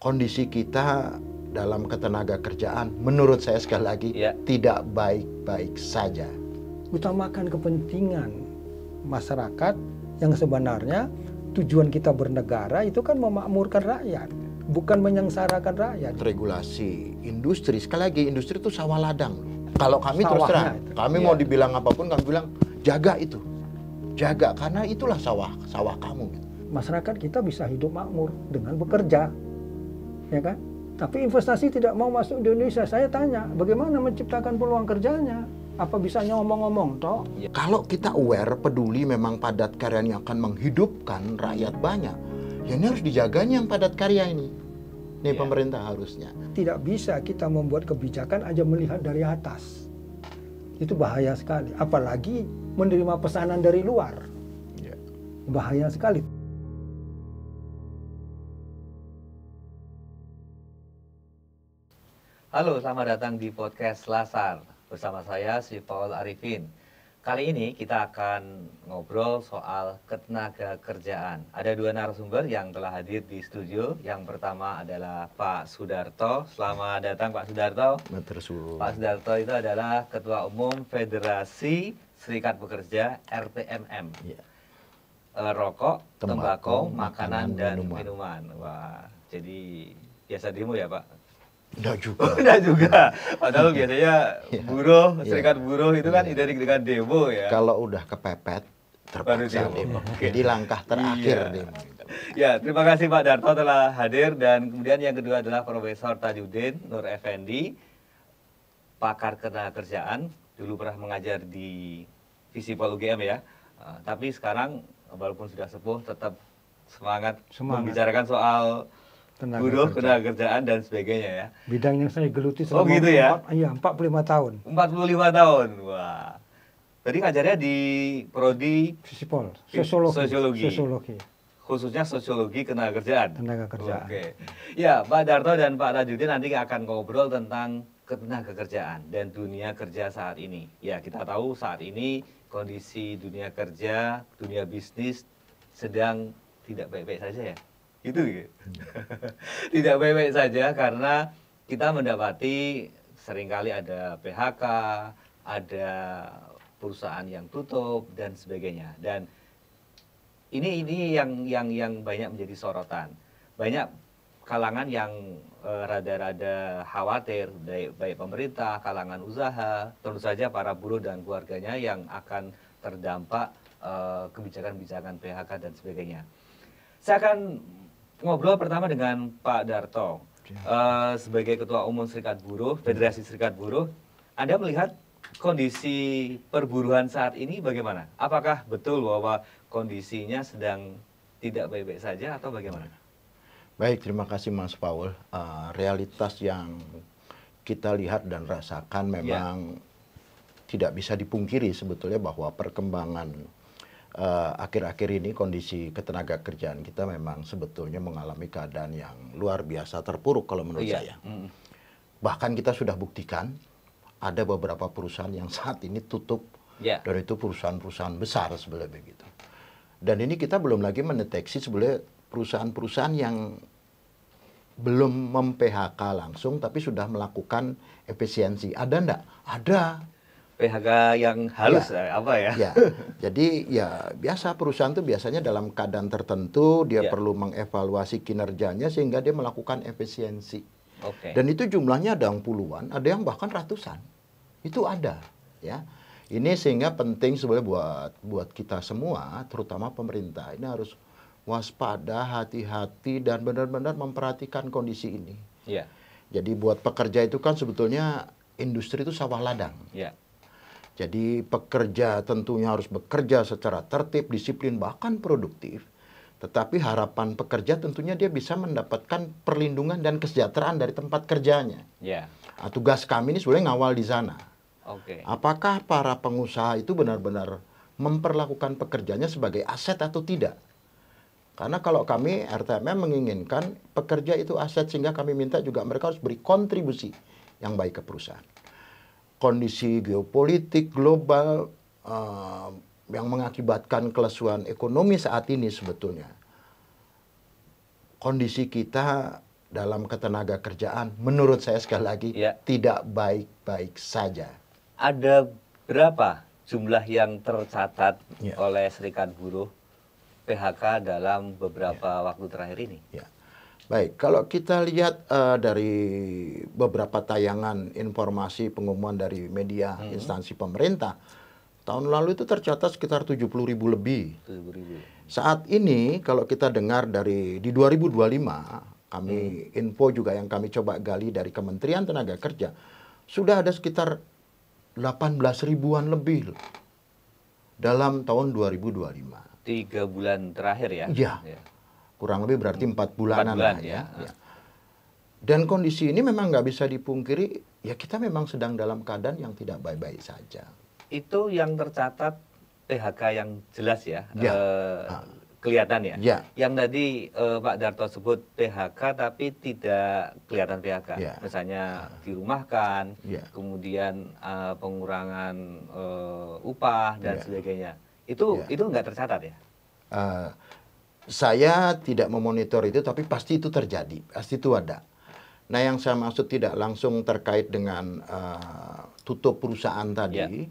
kondisi kita dalam ketenaga kerjaan menurut saya sekali lagi tidak baik-baik saja. Utamakan kepentingan masyarakat yang sebenarnya tujuan kita bernegara itu kan memakmurkan rakyat, bukan menyengsarakan rakyat. Regulasi industri, sekali lagi industri itu sawah ladang. Kalau kami terus terang, kami mau dibilang apapun kami bilang jaga itu. Jaga karena itulah sawah kamu. Masyarakat kita bisa hidup makmur dengan bekerja. Ya kan? Tapi investasi tidak mau masuk di Indonesia. Saya tanya, bagaimana menciptakan peluang kerjanya? Apa bisanya ngomong-ngomong toh? Kalau kita aware, peduli memang padat karya yang akan menghidupkan rakyat banyak, ya ini harus dijaganya yang padat karya ini. Ini pemerintah harusnya. Tidak bisa kita membuat kebijakan aja melihat dari atas. Itu bahaya sekali. Apalagi menerima pesanan dari luar. Bahaya sekali. Halo, selamat datang di podcast Lasar. Bersama saya, Sri Paul Arifin. Kali ini kita akan ngobrol soal ketenaga kerjaan. Ada dua narasumber yang telah hadir di studio. Yang pertama adalah Pak Sudarto. Selamat datang Pak Sudarto. Pak Sudarto itu adalah Ketua Umum Federasi Serikat Pekerja RTMM. Rokok, tembakau, makanan, dan minuman. Wah, jadi biasa demo ya Pak? Enggak juga. Enggak juga. Padahal biasanya buruh, serikat buruh itu kan identik dengan demo ya. Kalau udah kepepet, terpaksa demo. Jadi langkah terakhir demo. Ya, terima kasih Pak Darto telah hadir. Dan kemudian yang kedua adalah Profesor Tajudin Nur Effendi, pakar ketenagakerjaan. Dulu pernah mengajar di Visipol UGM ya. Tapi sekarang walaupun sudah sepuh tetap semangat. Membicarakan soal buruh, ketenagakerjaan dan sebagainya ya. Bidang yang saya geluti selama gitu ya? 45 tahun. 45 tahun. Wah. Tadi ngajarnya di prodi Visipol, sosiologi. Khususnya sosiologi ketenagakerjaan. Oke. Ya, Pak Darto dan Pak Tajudin nanti akan ngobrol tentang ketenagakerjaan dan dunia kerja saat ini. Ya, kita tahu saat ini kondisi dunia kerja, dunia bisnis sedang tidak baik-baik saja ya. Gitu ya. Tidak baik-baik saja karena kita mendapati seringkali ada PHK, ada perusahaan yang tutup dan sebagainya. Dan ini yang banyak menjadi sorotan. Banyak kalangan yang rada-rada khawatir, baik pemerintah, kalangan usaha, tentu saja para buruh dan keluarganya yang akan terdampak kebijakan-kebijakan PHK dan sebagainya. Saya akan ngobrol pertama dengan Pak Darto. Sebagai Ketua Umum Serikat Buruh, Federasi Serikat Buruh, Anda melihat kondisi perburuhan saat ini bagaimana? Apakah betul bahwa kondisinya sedang tidak baik-baik saja atau bagaimana? Baik, terima kasih Mas Paul. Realitas yang kita lihat dan rasakan memang tidak bisa dipungkiri sebetulnya bahwa perkembangan akhir-akhir ini kondisi ketenaga kerjaan kita memang sebetulnya mengalami keadaan yang luar biasa terpuruk kalau menurut saya. Bahkan kita sudah buktikan ada beberapa perusahaan yang saat ini tutup dan itu perusahaan-perusahaan besar sebenarnya begitu. Dan ini kita belum lagi mendeteksi sebenarnya perusahaan-perusahaan yang belum mem-PHK langsung tapi sudah melakukan efisiensi. Ada enggak? Ada. PHK yang halus apa ya? Jadi ya biasa perusahaan itu biasanya dalam keadaan tertentu dia perlu mengevaluasi kinerjanya sehingga dia melakukan efisiensi. Dan itu jumlahnya ada yang puluhan, ada yang bahkan ratusan. Itu ada ya. Ini sehingga penting sebenarnya buat kita semua, terutama pemerintah ini harus waspada, hati-hati dan benar-benar memperhatikan kondisi ini. Jadi buat pekerja itu kan sebetulnya industri itu sawah ladang. Jadi pekerja tentunya harus bekerja secara tertib, disiplin, bahkan produktif. Tetapi harapan pekerja tentunya dia bisa mendapatkan perlindungan dan kesejahteraan dari tempat kerjanya. Tugas kami ini sebenarnya ngawal di sana. Apakah para pengusaha itu benar-benar memperlakukan pekerjanya sebagai aset atau tidak? Karena kalau kami RTMM menginginkan pekerja itu aset sehingga kami minta juga mereka harus beri kontribusi yang baik ke perusahaan. Kondisi geopolitik global yang mengakibatkan kelesuan ekonomi saat ini sebetulnya. Kondisi kita dalam ketenaga kerjaan, menurut saya sekali lagi tidak baik-baik saja. Ada berapa jumlah yang tercatat oleh Serikat Buruh PHK dalam beberapa waktu terakhir ini? Baik, kalau kita lihat dari beberapa tayangan informasi pengumuman dari media instansi pemerintah, tahun lalu itu tercatat sekitar 70.000 lebih. 70.000. Saat ini kalau kita dengar di 2025, kami info juga yang kami coba gali dari Kementerian Tenaga Kerja, sudah ada sekitar 18 ribuan lebih dalam tahun 2025. 3 bulan terakhir ya? Iya. Kurang lebih berarti 4 bulanan 4 bulan, ya. Dan kondisi ini memang nggak bisa dipungkiri, ya kita memang sedang dalam keadaan yang tidak baik-baik saja. Itu yang tercatat PHK yang jelas ya, kelihatan ya. Yang tadi Pak Darto sebut PHK tapi tidak kelihatan PHK. Misalnya dirumahkan, kemudian pengurangan upah dan sebagainya. Itu nggak tercatat ya? Saya tidak memonitor itu, tapi pasti itu terjadi, pasti itu ada. Nah, yang saya maksud tidak langsung terkait dengan tutup perusahaan tadi,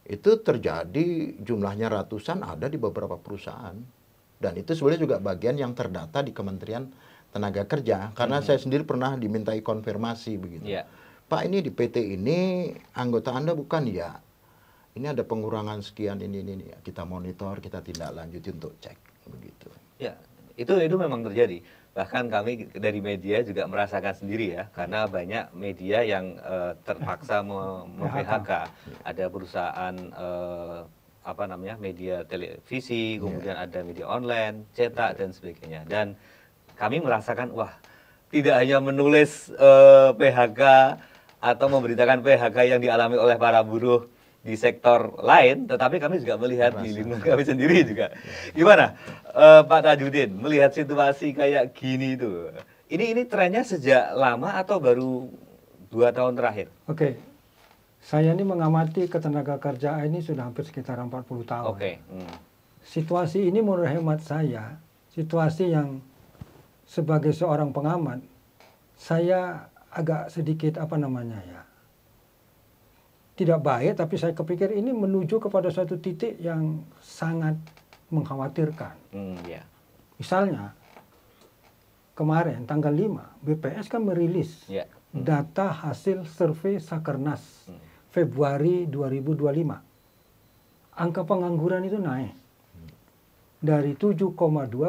itu terjadi jumlahnya ratusan ada di beberapa perusahaan. Dan itu sebenarnya juga bagian yang terdata di Kementerian Tenaga Kerja, karena saya sendiri pernah dimintai konfirmasi begitu. Pak, ini di PT ini anggota Anda bukan? Ya. Ini ada pengurangan sekian ini. Kita monitor, kita tindak lanjuti untuk cek begitu. Ya, itu memang terjadi. Bahkan kami dari media juga merasakan sendiri ya, karena banyak media yang terpaksa mem-PHK. Ada perusahaan media televisi, kemudian ada media online, cetak dan sebagainya. Dan kami merasakan wah, tidak hanya menulis PHK atau memberitakan PHK yang dialami oleh para buruh di sektor lain, tetapi kami juga melihat di lingkungan kami sendiri juga. Gimana Pak Tajudin melihat situasi kayak gini itu? Ini trennya sejak lama atau baru 2 tahun terakhir? Oke, saya ini mengamati ketenaga kerjaan ini sudah hampir sekitar 40 tahun. Situasi ini menurut hemat saya, situasi yang sebagai seorang pengamat, saya agak sedikit tidak baik, tapi saya kepikir ini menuju kepada suatu titik yang sangat mengkhawatirkan. Misalnya, kemarin tanggal 5, BPS kan merilis data hasil survei Sakernas Februari 2025. Angka pengangguran itu naik dari 7,2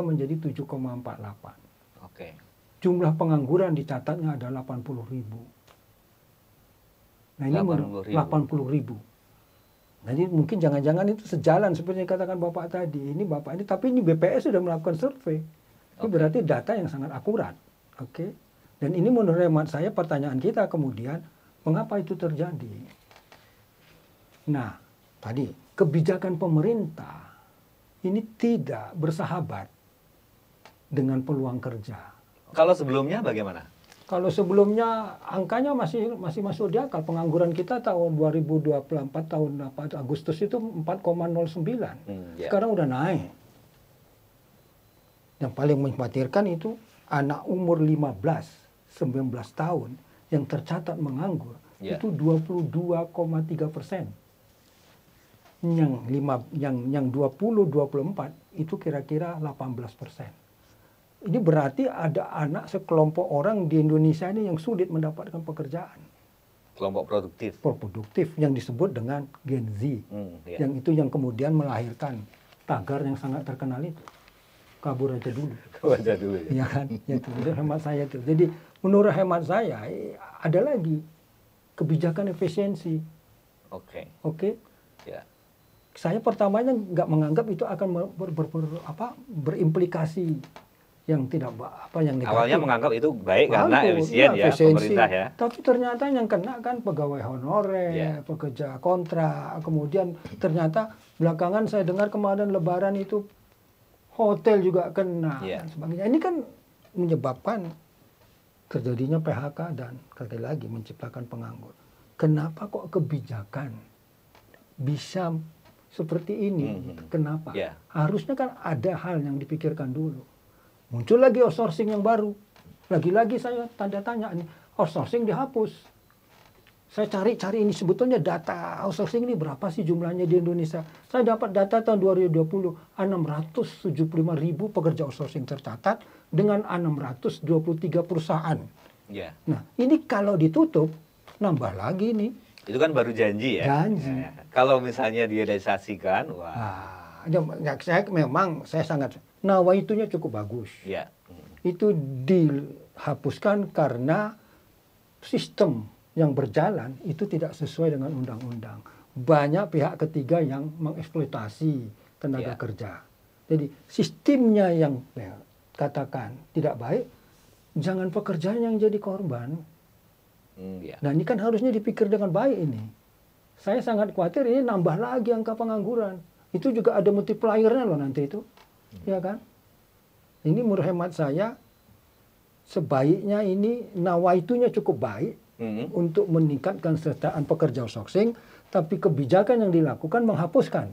menjadi 7,48. Jumlah pengangguran dicatatnya ada 80.000. Nah ini 80.000. Jadi mungkin jangan-jangan itu sejalan seperti yang katakan Bapak tadi. Tapi ini BPS sudah melakukan survei. Itu berarti data yang sangat akurat. Dan ini menurut hemat saya pertanyaan kita kemudian, mengapa itu terjadi? Nah, tadi kebijakan pemerintah ini tidak bersahabat dengan peluang kerja. Kalau sebelumnya bagaimana? Kalau sebelumnya angkanya masih masuk di akal. Pengangguran kita tahun 2024 tahun Agustus itu 4,09. Sekarang udah naik. Yang paling mengkhawatirkan itu anak umur 15-19 tahun yang tercatat menganggur itu 22,3%. Yang 20-24 itu kira-kira 18%. Ini berarti ada anak sekelompok orang di Indonesia ini yang sulit mendapatkan pekerjaan. Kelompok produktif. Produktif yang disebut dengan Gen Z. Yang itu yang kemudian melahirkan tagar yang sangat terkenal itu. Kabur aja dulu. Kabur aja dulu. Ya kan? Itu hemat saya itu. Jadi menurut hemat saya ada lagi kebijakan efisiensi. Saya pertamanya nggak menganggap itu akan berimplikasi yang tidak yang negatif. Awalnya menganggap itu baik karena efisien pemerintah ya. Tapi ternyata yang kena kan pegawai honorer, pekerja kontrak. Kemudian ternyata belakangan saya dengar kemarin Lebaran itu hotel juga kena dan sebagainya. Ini kan menyebabkan terjadinya PHK dan sekali lagi menciptakan penganggur. Kenapa kok kebijakan bisa seperti ini? Kenapa? Harusnya kan ada hal yang dipikirkan dulu. Muncul lagi outsourcing yang baru. Lagi-lagi saya tanda tanya nih, outsourcing dihapus. Saya cari-cari ini sebetulnya data outsourcing ini berapa sih jumlahnya di Indonesia. Saya dapat data tahun 2020, 675.000 pekerja outsourcing tercatat dengan 623 perusahaan. Yeah. Nah, ini kalau ditutup, nambah lagi nih. Itu kan baru janji ya? Janji. Ya. Kalau misalnya direalisasikan, wah. Saya sangat, nawaitunya cukup bagus. Yeah. Itu dihapuskan karena sistem yang berjalan itu tidak sesuai dengan undang-undang. Banyak pihak ketiga yang mengeksploitasi tenaga kerja. Jadi sistemnya yang katakan tidak baik, jangan pekerja yang jadi korban. Nah ini kan harusnya dipikir dengan baik ini. Saya sangat khawatir ini nambah lagi angka pengangguran. Itu juga ada multipliernya loh nanti itu. Ya kan? Ini menurut hemat saya, sebaiknya ini nawaitunya cukup baik untuk meningkatkan kesejahteraan pekerja outsourcing, tapi kebijakan yang dilakukan menghapuskan.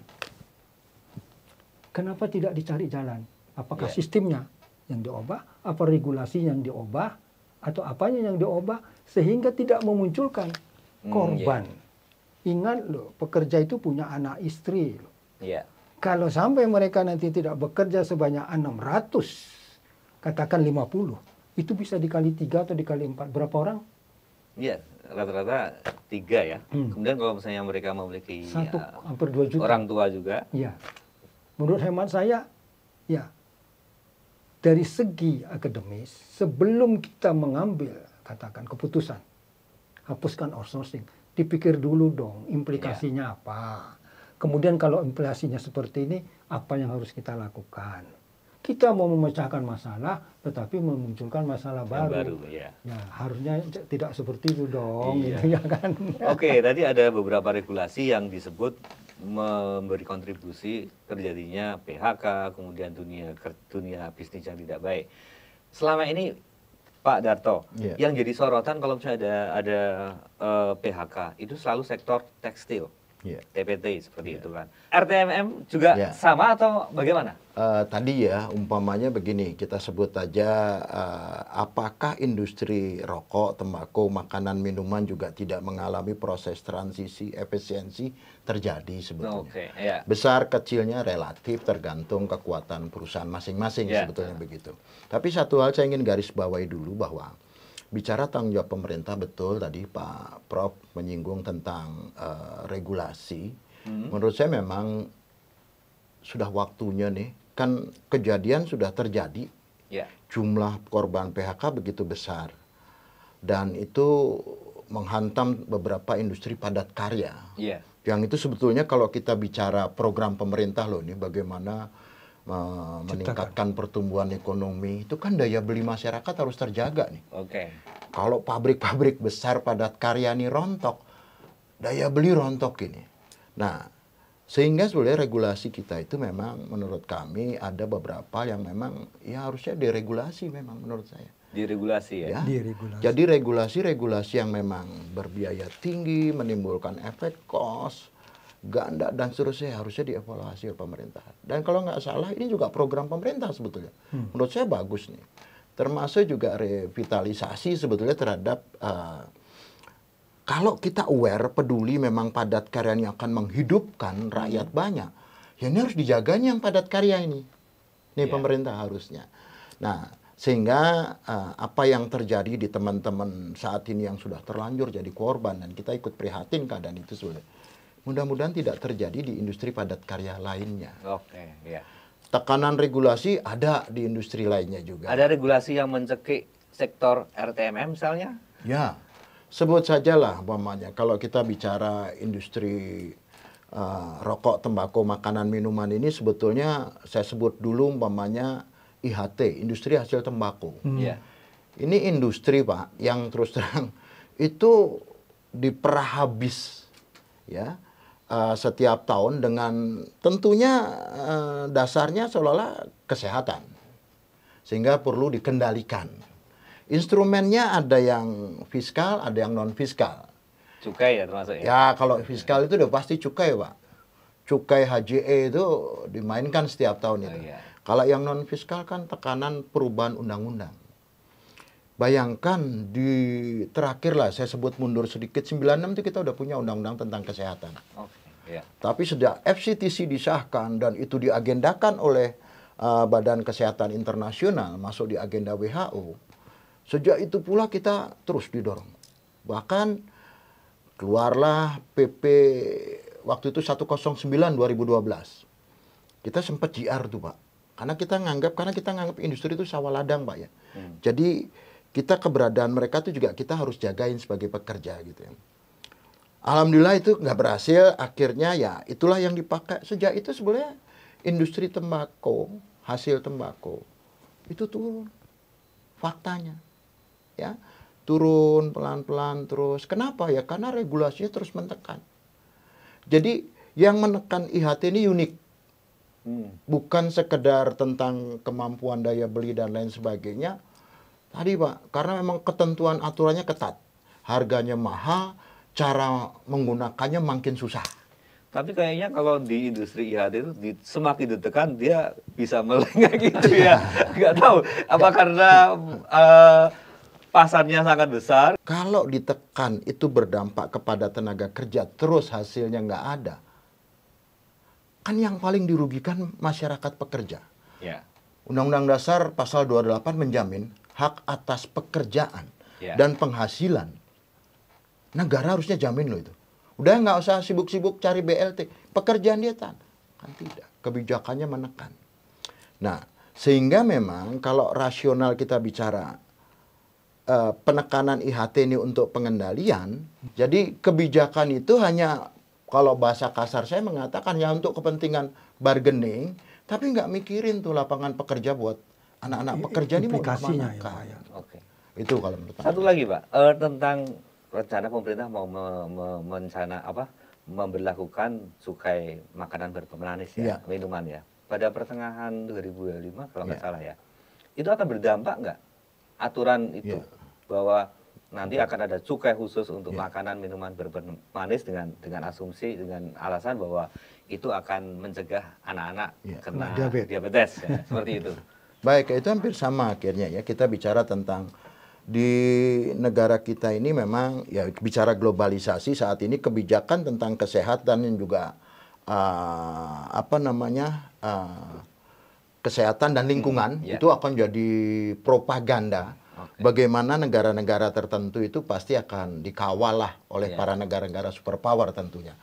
Kenapa tidak dicari jalan? Apakah sistemnya yang diubah, apa regulasi yang diubah, atau apanya yang diubah, sehingga tidak memunculkan korban. Ingat loh, pekerja itu punya anak istri. Kalau sampai mereka nanti tidak bekerja sebanyak 600, katakan 50, itu bisa dikali 3 atau dikali 4. Berapa orang? Iya, rata-rata 3 ya. Kemudian kalau misalnya mereka memiliki hampir 2 juta. Orang tua juga. Iya. Menurut hemat saya, ya, dari segi akademis, sebelum kita mengambil, katakan, keputusan, hapuskan outsourcing, dipikir dulu dong implikasinya apa. Kemudian kalau implikasinya seperti ini, apa yang harus kita lakukan? Kita mau memecahkan masalah, tetapi memunculkan masalah baru. Ya, harusnya tidak seperti itu dong, gitu, ya kan? Oke, tadi ada beberapa regulasi yang disebut memberi kontribusi terjadinya PHK, kemudian dunia bisnis yang tidak baik. Selama ini, Pak Darto, yang jadi sorotan kalau misalnya ada PHK, itu selalu sektor tekstil. TPT seperti itu kan. RTMM juga sama atau bagaimana? Tadi ya umpamanya begini, kita sebut aja apakah industri rokok, tembakau, makanan, minuman juga tidak mengalami proses transisi efisiensi terjadi sebetulnya. Besar kecilnya relatif tergantung kekuatan perusahaan masing-masing sebetulnya begitu. Tapi satu hal saya ingin garis bawahi dulu bahwa bicara tanggung jawab pemerintah, betul tadi Pak Prof menyinggung tentang regulasi. Menurut saya memang sudah waktunya nih, kan kejadian sudah terjadi. Jumlah korban PHK begitu besar. Dan itu menghantam beberapa industri padat karya. Yang itu sebetulnya kalau kita bicara program pemerintah loh ini, bagaimana meningkatkan pertumbuhan ekonomi, itu kan daya beli masyarakat harus terjaga nih. Kalau pabrik-pabrik besar padat karya ini rontok, daya beli rontok ini. Nah, sehingga sebenarnya regulasi kita itu memang menurut kami ada beberapa yang memang ya harusnya diregulasi memang menurut saya. Diregulasi ya? Diregulasi. Jadi regulasi-regulasi yang memang berbiaya tinggi, menimbulkan efek cost, ganda dan seterusnya harusnya dievaluasi oleh pemerintah. Dan kalau nggak salah ini juga program pemerintah sebetulnya. Menurut saya bagus nih. Termasuk juga revitalisasi sebetulnya terhadap kalau kita aware, peduli memang padat karya yang akan menghidupkan rakyat banyak. Ya ini harus dijaganya yang padat karya ini. Ini pemerintah harusnya. Nah, sehingga apa yang terjadi di teman-teman saat ini yang sudah terlanjur jadi korban dan kita ikut prihatin keadaan itu sebenarnya. Mudah-mudahan tidak terjadi di industri padat karya lainnya. Tekanan regulasi ada di industri lainnya juga. Ada regulasi yang mencekik sektor RTMM misalnya? Ya, sebut sajalah umpamanya. Kalau kita bicara industri rokok, tembakau, makanan, minuman ini sebetulnya saya sebut dulu umpamanya IHT, industri hasil tembakau. Ini industri Pak yang terus terang itu diperah habis ya. Setiap tahun dengan tentunya dasarnya seolah-olah kesehatan. Sehingga perlu dikendalikan. Instrumennya ada yang fiskal, ada yang non-fiskal. Cukai ya termasuk ya? Ya kalau fiskal itu udah pasti cukai Pak. Cukai HJE itu dimainkan setiap tahun itu. Kalau yang non-fiskal kan tekanan perubahan undang-undang. Bayangkan di terakhir lah, saya sebut mundur sedikit, 96 itu kita udah punya undang-undang tentang kesehatan. Tapi sejak FCTC disahkan dan itu diagendakan oleh Badan Kesehatan Internasional, masuk di agenda WHO, sejak itu pula kita terus didorong. Bahkan keluarlah PP waktu itu 109/2012. Kita sempat JR tuh Pak. Karena kita nganggap industri itu sawah ladang Pak ya. Jadi kita keberadaan mereka itu juga kita harus jagain sebagai pekerja gitu ya. Alhamdulillah itu nggak berhasil, akhirnya ya itulah yang dipakai. Sejak itu sebenarnya industri tembakau, hasil tembakau itu turun. Faktanya. Ya, turun pelan-pelan terus. Kenapa ya? Karena regulasinya terus menekan. Jadi yang menekan IHT ini unik. Bukan sekedar tentang kemampuan daya beli dan lain sebagainya. Tadi Pak, karena memang ketentuan aturannya ketat. Harganya mahal, cara menggunakannya makin susah. Tapi kayaknya kalau di industri IHT itu semakin ditekan dia bisa melengah gitu ya. Nggak tahu apa karena pasarnya sangat besar. Kalau ditekan itu berdampak kepada tenaga kerja terus hasilnya nggak ada. Kan yang paling dirugikan masyarakat pekerja. Ya. Undang-Undang Dasar pasal 28 menjamin hak atas pekerjaan dan penghasilan. Negara harusnya jamin loh itu. Udah nggak usah sibuk-sibuk cari BLT. Pekerjaan dia kan tidak. Kebijakannya menekan. Nah, sehingga memang kalau rasional kita bicara penekanan IHT ini untuk pengendalian, jadi kebijakan itu hanya, kalau bahasa kasar saya mengatakan ya untuk kepentingan bargaining, tapi nggak mikirin tuh lapangan pekerja buat anak-anak pekerja ini mau kemana. Ya. Oke. Itu kalau menurut Satu lagi Pak, tentang rencana pemerintah mau memberlakukan cukai makanan berpemanis ya, minuman ya. Pada pertengahan 2025 kalau nggak salah ya. Itu akan berdampak nggak aturan itu bahwa nanti akan ada cukai khusus untuk makanan minuman berpemanis dengan asumsi dengan alasan bahwa itu akan mencegah anak-anak kena diabetes ya, seperti itu. Baik, itu hampir sama akhirnya ya. Kita bicara tentang di negara kita ini memang ya bicara globalisasi saat ini kebijakan tentang kesehatan dan juga kesehatan dan lingkungan itu akan jadi propaganda. Bagaimana negara-negara tertentu itu pasti akan dikawal lah oleh para negara-negara superpower tentunya.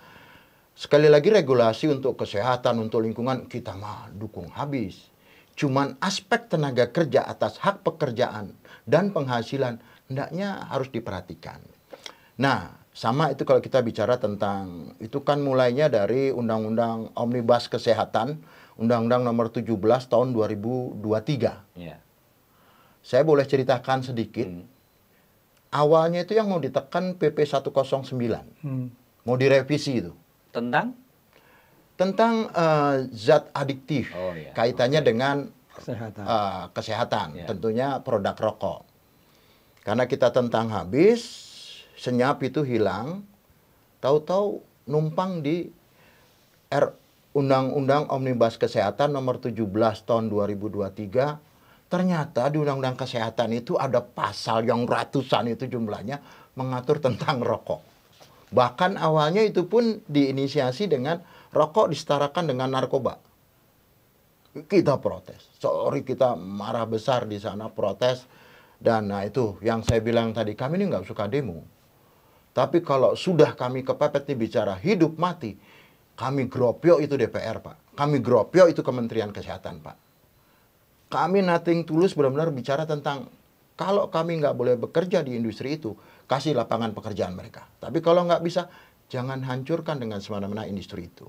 Sekali lagi regulasi untuk kesehatan, untuk lingkungan kita mah dukung habis. Cuman aspek tenaga kerja atas hak pekerjaan dan penghasilan hendaknya harus diperhatikan. Nah, sama itu kalau kita bicara tentang, itu kan mulainya dari Undang-Undang Omnibus Kesehatan, Undang-Undang nomor 17 tahun 2023. Saya boleh ceritakan sedikit. Awalnya itu yang mau ditekan PP 109. Mau direvisi itu. Tentang zat adiktif, kaitannya dengan kesehatan, tentunya produk rokok. Karena kita tentang habis, senyap itu hilang, tahu-tahu numpang di Undang-Undang Omnibus Kesehatan nomor 17 tahun 2023, ternyata di Undang-Undang Kesehatan itu ada pasal yang ratusan itu jumlahnya mengatur tentang rokok. Bahkan awalnya itu pun diinisiasi dengan rokok disetarakan dengan narkoba. Kita protes. Sorry, kita marah besar di sana, protes. Dan nah itu yang saya bilang tadi, kami ini nggak suka demo. Tapi kalau sudah kami kepepet nih bicara hidup mati, kami gropyo itu DPR Pak. Kami gropyo itu Kementerian Kesehatan Pak. Kami nothing tulus benar-benar bicara tentang kalau kami nggak boleh bekerja di industri itu, kasih lapangan pekerjaan mereka. Tapi kalau nggak bisa, jangan hancurkan dengan semena-mena industri itu.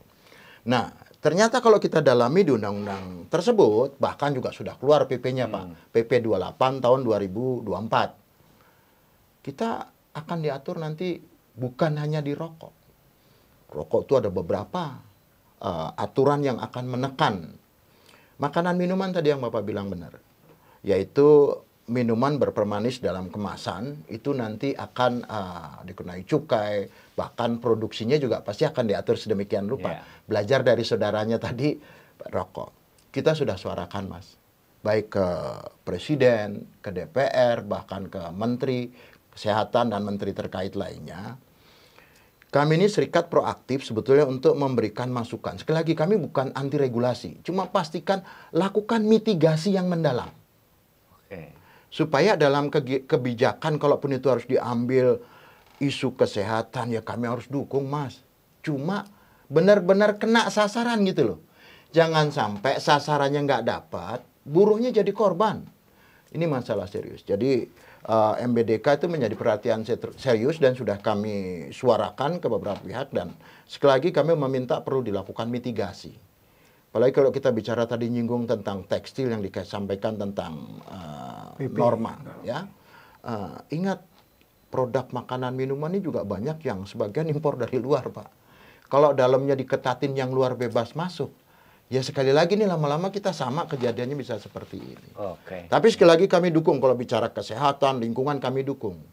Nah, ternyata kalau kita dalami di undang-undang tersebut, bahkan juga sudah keluar PP-nya Pak, PP 28 tahun 2024. Kita akan diatur nanti bukan hanya di rokok. Rokok itu ada beberapa aturan yang akan menekan. Makanan minuman tadi yang Bapak bilang benar. Yaitu minuman berpermanis dalam kemasan itu nanti akan dikenai cukai, bahkan produksinya juga pasti akan diatur sedemikian rupa. Belajar dari saudaranya tadi, rokok. Kita sudah suarakan Mas. baik ke presiden, ke DPR, bahkan ke menteri kesehatan dan menteri terkait lainnya. Kami ini serikat proaktif sebetulnya untuk memberikan masukan. Sekali lagi kami bukan anti regulasi, cuma pastikan lakukan mitigasi yang mendalam. Oke. Supaya dalam kebijakan kalaupun itu harus diambil isu kesehatan ya kami harus dukung Mas. Cuma benar-benar kena sasaran gitu loh. Jangan sampai sasarannya nggak dapat, buruhnya jadi korban. Ini masalah serius. Jadi MBDK itu menjadi perhatian serius dan sudah kami suarakan ke beberapa pihak dan sekali lagi kami meminta perlu dilakukan mitigasi. Apalagi kalau kita bicara tadi nyinggung tentang tekstil yang disampaikan tentang norma, ya. Ingat produk makanan minuman ini juga banyak yang sebagian impor dari luar, Pak. Kalau dalamnya diketatin yang luar bebas masuk, ya sekali lagi nih lama-lama kita sama kejadiannya bisa seperti ini. Oke. Tapi sekali lagi kami dukung kalau bicara kesehatan, lingkungan kami dukung.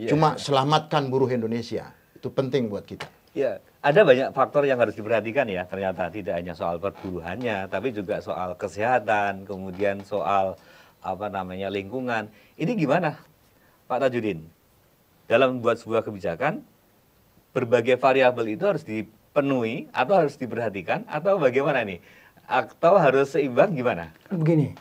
Cuma selamatkan buruh Indonesia. Itu penting buat kita. Ya, ada banyak faktor yang harus diperhatikan ya. Ternyata tidak hanya soal perburuhannya, tapi juga soal kesehatan, kemudian soal lingkungan. Ini gimana, Pak Tajudin? Dalam membuat sebuah kebijakan, berbagai variabel itu harus dipenuhi atau harus diperhatikan atau bagaimana nih? Atau harus seimbang gimana? Begini,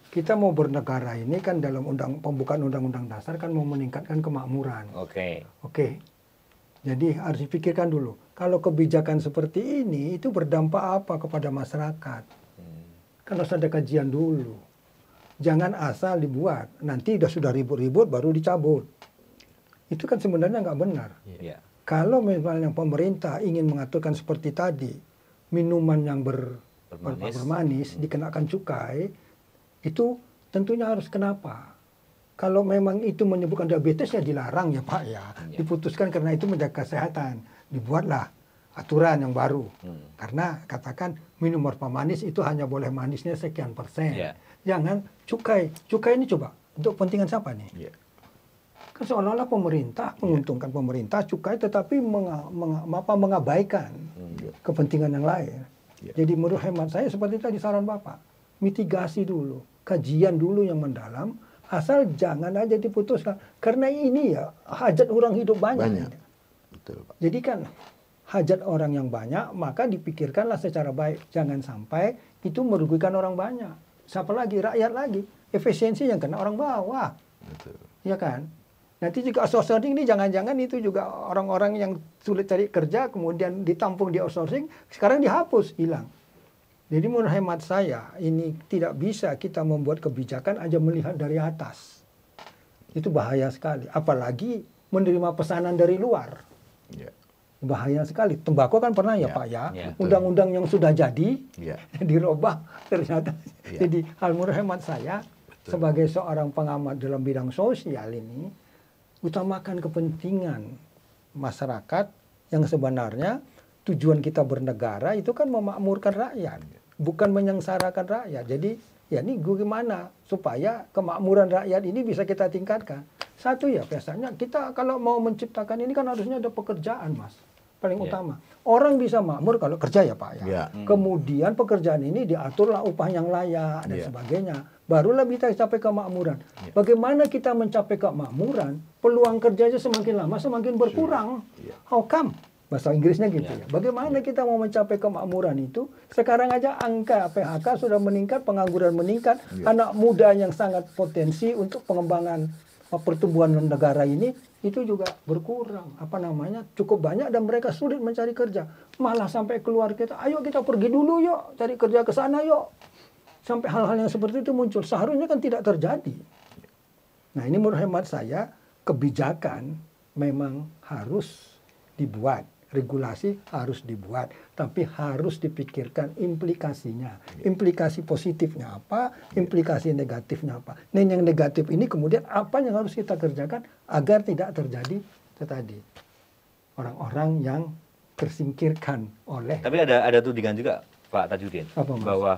kita mau bernegara ini kan dalam pembukaan undang-undang dasar kan mau meningkatkan kemakmuran. Oke. Jadi harus dipikirkan dulu. Kalau kebijakan seperti ini itu berdampak apa kepada masyarakat? Kan harus ada kajian dulu. Jangan asal dibuat. Nanti sudah ribut-ribut baru dicabut. Itu kan sebenarnya nggak benar. Kalau misalnya pemerintah ingin mengaturkan seperti tadi, minuman yang bermanis dikenakan cukai, itu tentunya harus kenapa? Kalau memang itu menyebabkan diabetes ya dilarang ya Pak ya. Diputuskan karena itu menjaga kesehatan. Dibuatlah aturan yang baru. Karena katakan minum pemanis itu hanya boleh manisnya sekian persen. Jangan cukai. Cukai ini coba untuk kepentingan siapa nih? Kan seolah-olah pemerintah menguntungkan pemerintah cukai tetapi mengabaikan kepentingan yang lain. Jadi menurut hemat saya seperti tadi saran Bapak, mitigasi dulu, kajian dulu yang mendalam, asal jangan aja diputuskan. Karena ini ya hajat orang hidup banyak. Betul, Pak. Jadi kan hajat orang yang banyak, maka dipikirkanlah secara baik. Jangan sampai itu merugikan orang banyak. Siapa lagi? Rakyat lagi. Efisiensi yang kena orang bawah. Betul. Ya kan? Nanti juga outsourcing ini jangan-jangan itu juga orang-orang yang sulit cari kerja kemudian ditampung di outsourcing sekarang dihapus, hilang. Jadi menurut hemat saya ini tidak bisa kita membuat kebijakan aja melihat dari atas. Itu bahaya sekali. Apalagi menerima pesanan dari luar. Bahaya sekali. Tembakau kan pernah ya Pak ya. Undang-undang yang sudah jadi dirubah ternyata. Jadi hal menurut hemat saya sebagai seorang pengamat dalam bidang sosial ini, utamakan kepentingan masyarakat yang sebenarnya tujuan kita bernegara itu kan memakmurkan rakyat, bukan menyengsarakan rakyat. Jadi ya ini gimana supaya kemakmuran rakyat ini bisa kita tingkatkan. Satu ya biasanya kita kalau mau menciptakan ini kan harusnya ada pekerjaan Mas. Paling utama. Orang bisa makmur kalau kerja ya Pak ya. Kemudian pekerjaan ini diaturlah upah yang layak dan sebagainya. Barulah bisa capai kemakmuran. Bagaimana kita mencapai kemakmuran? Peluang kerjanya semakin lama semakin berkurang. How come? Bahasa Inggrisnya gitu ya. Bagaimana kita mau mencapai kemakmuran itu? Sekarang aja angka PHK sudah meningkat, pengangguran meningkat, anak muda yang sangat potensi untuk pengembangan pertumbuhan negara ini itu juga berkurang. Cukup banyak dan mereka sulit mencari kerja. Malah sampai keluar kita, ayo kita pergi dulu yuk, cari kerja ke sana yuk. Sampai hal-hal yang seperti itu muncul. Seharusnya kan tidak terjadi. Nah ini menurut hemat saya, kebijakan memang harus dibuat. Regulasi harus dibuat. Tapi harus dipikirkan implikasinya. Implikasi positifnya apa, implikasi negatifnya apa. Nah yang negatif ini kemudian apa yang harus kita kerjakan agar tidak terjadi tadi. Orang-orang yang tersingkirkan oleh... Tapi ada tudingan juga Pak Tajudin. Bahwa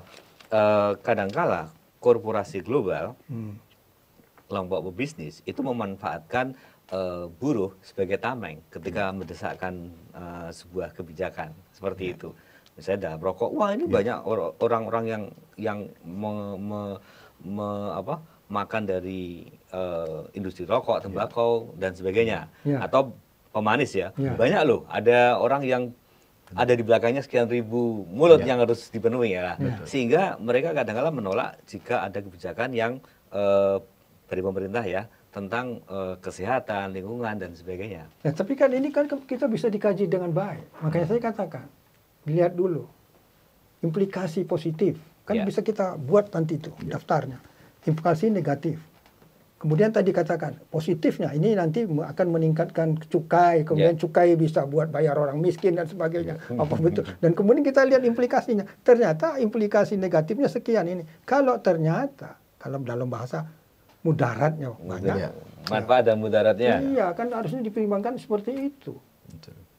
kadangkala korporasi global, kelompok pebisnis itu memanfaatkan buruh sebagai tameng ketika mendesakkan sebuah kebijakan seperti itu. Misalnya dalam rokok, wah ini banyak orang-orang yang makan dari industri rokok, tembakau dan sebagainya, atau pemanis ya. Banyak loh, ada orang yang ada di belakangnya sekian ribu mulut yang harus dipenuhi ya. Sehingga mereka kadang-kadang menolak jika ada kebijakan yang dari pemerintah ya tentang kesehatan, lingkungan dan sebagainya. Ya, tapi kan ini kan kita bisa dikaji dengan baik. Makanya saya katakan, lihat dulu implikasi positif. Kan bisa kita buat nanti itu daftarnya. Implikasi negatif. Kemudian tadi katakan positifnya ini nanti akan meningkatkan cukai, kemudian cukai bisa buat bayar orang miskin dan sebagainya. Apa betul? Dan kemudian kita lihat implikasinya. Ternyata implikasi negatifnya sekian ini. Kalau ternyata kalau dalam bahasa mudaratnya banyak. Manfaat dan mudaratnya. Iya, kan harusnya dipertimbangkan seperti itu.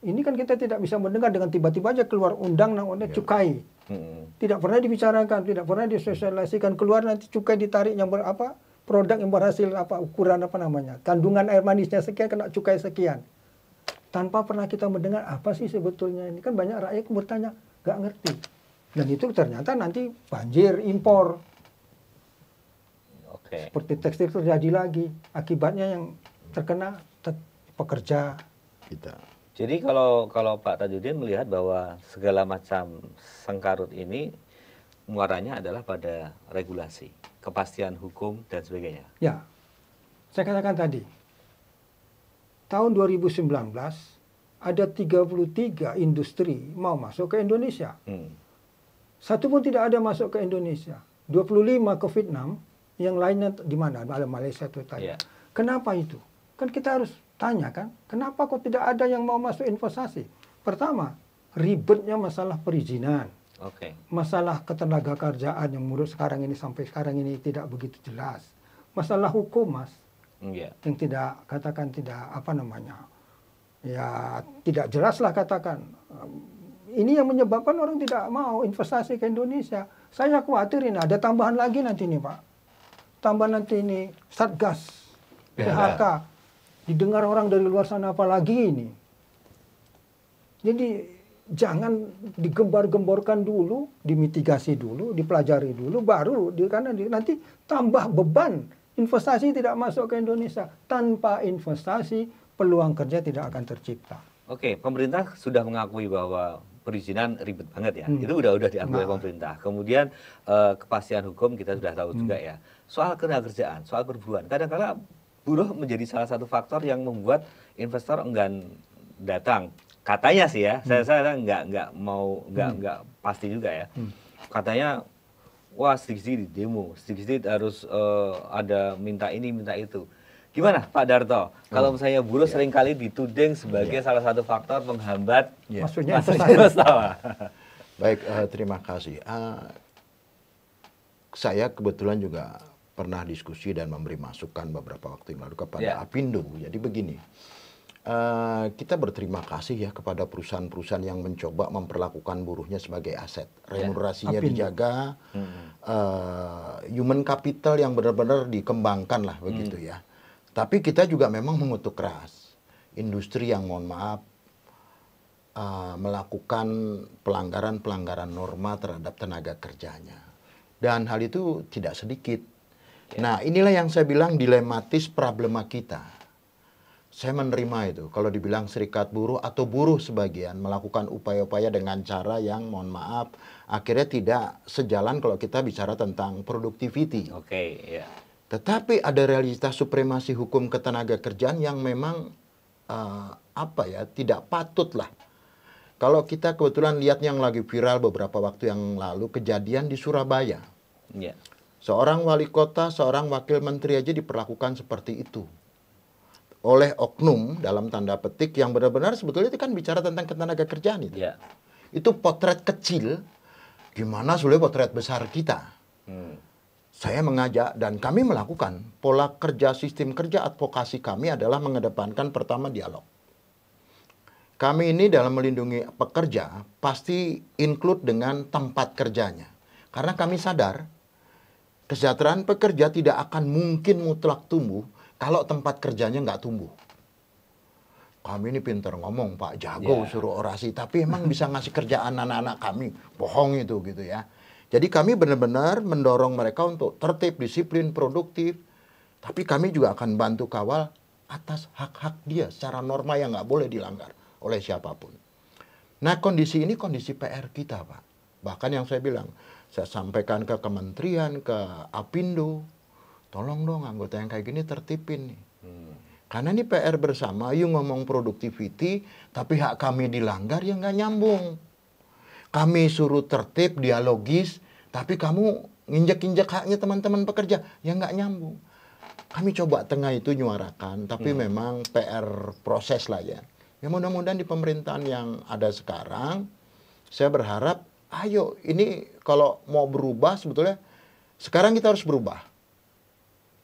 Ini kan kita tidak bisa mendengar dengan tiba-tiba aja keluar undang namanya cukai. Tidak pernah dibicarakan, tidak pernah disosialisasikan, keluar nanti cukai ditarik yang berapa? Produk yang berhasil ukuran kandungan air manisnya sekian kena cukai sekian, tanpa pernah kita mendengar apa sih sebetulnya ini. Kan banyak rakyat yang bertanya nggak ngerti, dan itu ternyata nanti banjir impor. Seperti tekstil terjadi lagi, akibatnya yang terkena pekerja kita. Jadi kalau Pak Tajudin melihat bahwa segala macam sengkarut ini muaranya adalah pada regulasi, kepastian hukum dan sebagainya. Ya, saya katakan tadi, tahun 2019 ada 33 industri mau masuk ke Indonesia. Satu pun tidak ada masuk ke Indonesia. 25 ke Vietnam, yang lainnya di mana? Malaysia itu tadi. Kenapa itu? Kan kita harus tanya kan, kenapa kok tidak ada yang mau masuk investasi? Pertama, ribetnya masalah perizinan. Masalah ketenaga kerjaan yang menurut sekarang ini sampai sekarang ini tidak begitu jelas. Masalah hukum, Mas. Yang tidak ya tidak jelas lah katakan. Ini yang menyebabkan orang tidak mau investasi ke Indonesia. Saya khawatir ini ada tambahan lagi nanti nih, Pak. Tambahan nanti ini Satgas, PHK. Didengar orang dari luar sana apa lagi ini. Jadi jangan digembar-gemborkan dulu, dimitigasi dulu, dipelajari dulu, baru karena nanti tambah beban. Investasi tidak masuk ke Indonesia. Tanpa investasi, peluang kerja tidak akan tercipta. Oke, pemerintah sudah mengakui bahwa perizinan ribet banget ya. Itu udah diakui oleh pemerintah. Kemudian kepastian hukum kita sudah tahu juga ya. Soal ketenagakerjaan, soal perburuan. Kadang-kadang buruh menjadi salah satu faktor yang membuat investor enggan datang. Katanya sih ya, saya nggak pasti juga ya. Katanya, wah sedikit demo, sedikit harus ada minta ini, minta itu. Gimana Pak Darto? Kalau misalnya buruh seringkali dituding sebagai salah satu faktor penghambat maksudnya Baik, terima kasih. Saya kebetulan juga pernah diskusi dan memberi masukan beberapa waktu yang lalu kepada Apindo. Jadi begini, kita berterima kasih ya kepada perusahaan-perusahaan yang mencoba memperlakukan buruhnya sebagai aset. Remunerasinya dijaga, human capital yang benar-benar dikembangkan lah begitu ya. Tapi kita juga memang mengutuk keras industri yang mohon maaf melakukan pelanggaran-pelanggaran norma terhadap tenaga kerjanya. Dan hal itu tidak sedikit. Nah, inilah yang saya bilang dilematis problema kita. Saya menerima itu. Kalau dibilang serikat buruh atau buruh sebagian melakukan upaya-upaya dengan cara yang mohon maaf akhirnya tidak sejalan kalau kita bicara tentang productivity. Tetapi ada realitas supremasi hukum ketenaga kerjaan yang memang tidak patut lah. Kalau kita kebetulan lihat yang lagi viral beberapa waktu yang lalu kejadian di Surabaya. Seorang wali kota, seorang wakil menteri aja diperlakukan seperti itu. Oleh oknum dalam tanda petik yang benar-benar sebetulnya itu kan bicara tentang ketenaga kerjaan itu. Itu potret kecil, gimana sulit potret besar kita. Saya mengajak dan kami melakukan pola kerja sistem kerja advokasi kami adalah mengedepankan pertama dialog. Kami ini dalam melindungi pekerja pasti include dengan tempat kerjanya. Karena kami sadar kesejahteraan pekerja tidak akan mungkin mutlak tumbuh kalau tempat kerjanya nggak tumbuh. Kami ini pintar ngomong, Pak, jago suruh orasi, tapi emang bisa ngasih kerjaan anak-anak kami, bohong itu gitu ya. Jadi kami benar-benar mendorong mereka untuk tertib, disiplin, produktif. Tapi kami juga akan bantu kawal atas hak-hak dia secara norma yang nggak boleh dilanggar oleh siapapun. Nah, kondisi ini kondisi PR kita, Pak. Bahkan yang saya bilang, saya sampaikan ke kementerian, ke Apindo, tolong dong anggota yang kayak gini tertipin nih. Karena ini PR bersama, yuk ngomong productivity, tapi hak kami dilanggar ya nggak nyambung. Kami suruh tertib, dialogis, tapi kamu nginjek-injek haknya teman-teman pekerja, ya nggak nyambung. Kami coba tengah itu nyuarakan, tapi memang PR proses lah ya. Ya mudah-mudahan di pemerintahan yang ada sekarang, saya berharap, ayo ini kalau mau berubah sebetulnya, sekarang kita harus berubah.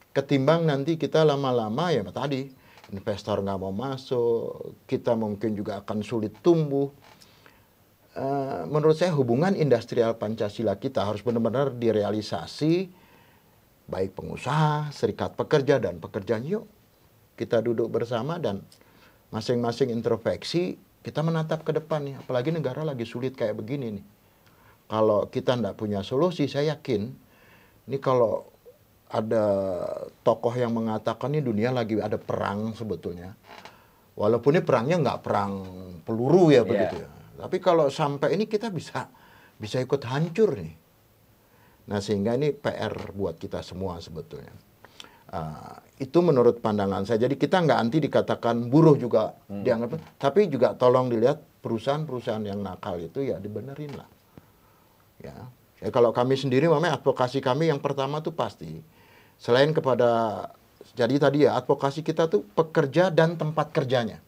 Ketimbang nanti kita lama-lama ya tadi, investor nggak mau masuk, kita mungkin juga akan sulit tumbuh. Menurut saya hubungan industrial Pancasila kita harus benar-benar direalisasi, baik pengusaha, serikat pekerja, dan pekerjanya. Yuk kita duduk bersama dan masing-masing introspeksi, kita menatap ke depan nih. Apalagi negara lagi sulit kayak begini nih. Kalau kita nggak punya solusi, saya yakin, ini kalau ada tokoh yang mengatakan ini dunia lagi ada perang sebetulnya. Walaupun ini perangnya nggak perang peluru ya begitu ya. Tapi kalau sampai ini kita bisa ikut hancur nih. Nah sehingga ini PR buat kita semua sebetulnya. Itu menurut pandangan saya. Jadi kita nggak anti dikatakan buruh juga dianggap, tapi juga tolong dilihat perusahaan-perusahaan yang nakal itu ya dibenerin lah. Ya kalau kami sendiri memang advokasi kami yang pertama tuh pasti selain kepada, jadi tadi ya advokasi kita tuh pekerja dan tempat kerjanya.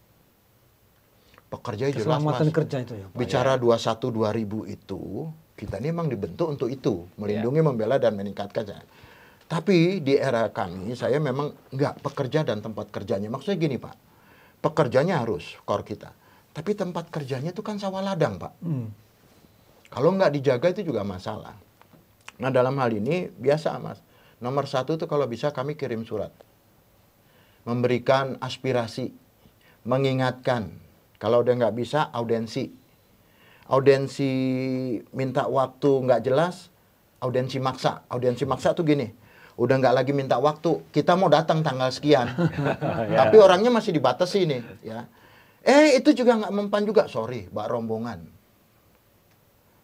Pekerja jelas keselamatan Mas. Kerja itu ya Pak. Bicara 21-2000 itu, kita ini memang dibentuk untuk itu, melindungi, membela, dan meningkatkan. Tapi di era kami, saya memang nggak pekerja dan tempat kerjanya. Maksudnya gini Pak, pekerjanya harus core kita. Tapi tempat kerjanya itu kan sawah ladang Pak. Kalau nggak dijaga itu juga masalah. Nah dalam hal ini biasa Mas. Nomor satu itu kalau bisa kami kirim surat. Memberikan aspirasi, mengingatkan. Kalau udah nggak bisa, audensi. Audensi minta waktu nggak jelas, audensi maksa. Audensi maksa tuh gini, udah nggak lagi minta waktu, kita mau datang tanggal sekian. Tapi orangnya masih dibatasi nih. Ya. Itu juga nggak mempan juga, sorry, Mbak rombongan.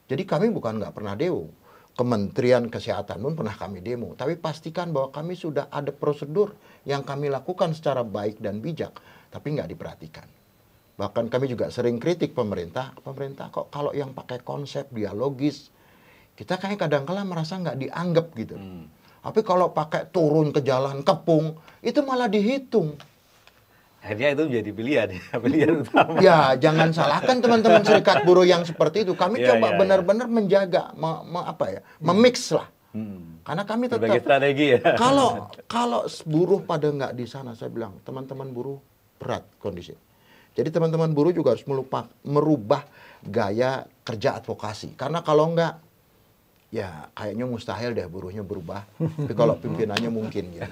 Jadi kami bukan nggak pernah demo. Kementerian Kesehatan pun pernah kami demo. Tapi pastikan bahwa kami sudah ada prosedur yang kami lakukan secara baik dan bijak. Tapi nggak diperhatikan. Bahkan kami juga sering kritik pemerintah kok kalau yang pakai konsep dialogis, kita kayak kadang-kala merasa nggak dianggap gitu. Tapi kalau pakai turun ke jalan kepung, itu malah dihitung. Akhirnya itu menjadi pilihan utama. Ya, jangan salahkan teman-teman serikat buruh yang seperti itu. Kami coba benar-benar menjaga, memix lah. Karena kami tetap sebagai strategi ya. Kalau buruh pada nggak di sana, saya bilang teman-teman buruh berat kondisi. Jadi teman-teman buruh juga harus merubah gaya kerja advokasi. Karena kalau enggak, ya kayaknya mustahil deh buruhnya berubah. Tapi kalau pimpinannya mungkin. Gitu.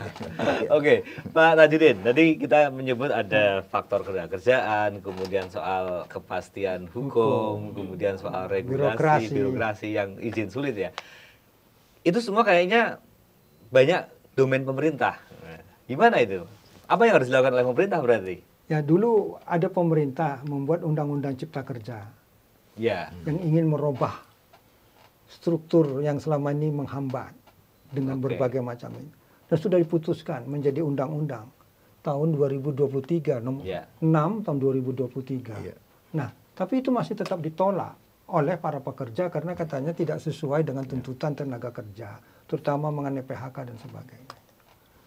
Oke, Pak Tajudin, tadi kita menyebut ada faktor kerjaan, kemudian soal kepastian hukum, kemudian soal regulasi, birokrasi yang izin sulit ya. Itu semua kayaknya banyak domain pemerintah. Gimana itu? Apa yang harus dilakukan oleh pemerintah berarti? Ya dulu ada pemerintah membuat undang-undang cipta kerja yang ingin merubah struktur yang selama ini menghambat dengan berbagai macam ini. Dan sudah diputuskan menjadi undang-undang tahun 2023, nomor 6 tahun 2023. Nah, tapi itu masih tetap ditolak oleh para pekerja karena katanya tidak sesuai dengan tuntutan tenaga kerja, terutama mengenai PHK dan sebagainya.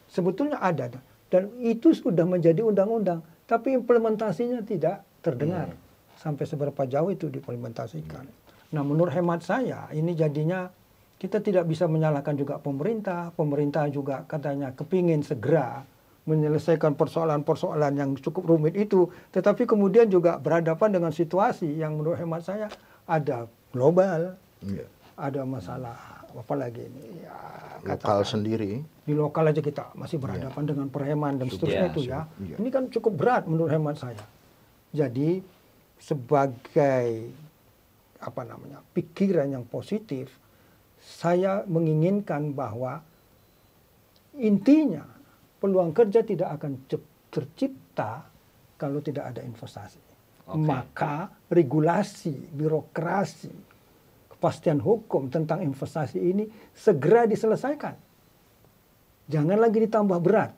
Sebetulnya ada, dan itu sudah menjadi undang-undang. Tapi implementasinya tidak terdengar sampai seberapa jauh itu diimplementasikan. Nah menurut hemat saya ini jadinya kita tidak bisa menyalahkan juga pemerintah. Pemerintah juga katanya kepingin segera menyelesaikan persoalan-persoalan yang cukup rumit itu. Tetapi kemudian juga berhadapan dengan situasi yang menurut hemat saya ada global, ada masalah apalagi ini ya, lokal sendiri. Di lokal aja kita masih berhadapan dengan perheman dan seterusnya itu ya. Ini kan cukup berat menurut hemat saya. Jadi sebagai pikiran yang positif, saya menginginkan bahwa intinya peluang kerja tidak akan tercipta kalau tidak ada investasi. Maka regulasi, birokrasi, kepastian hukum tentang investasi ini segera diselesaikan. Jangan lagi ditambah berat.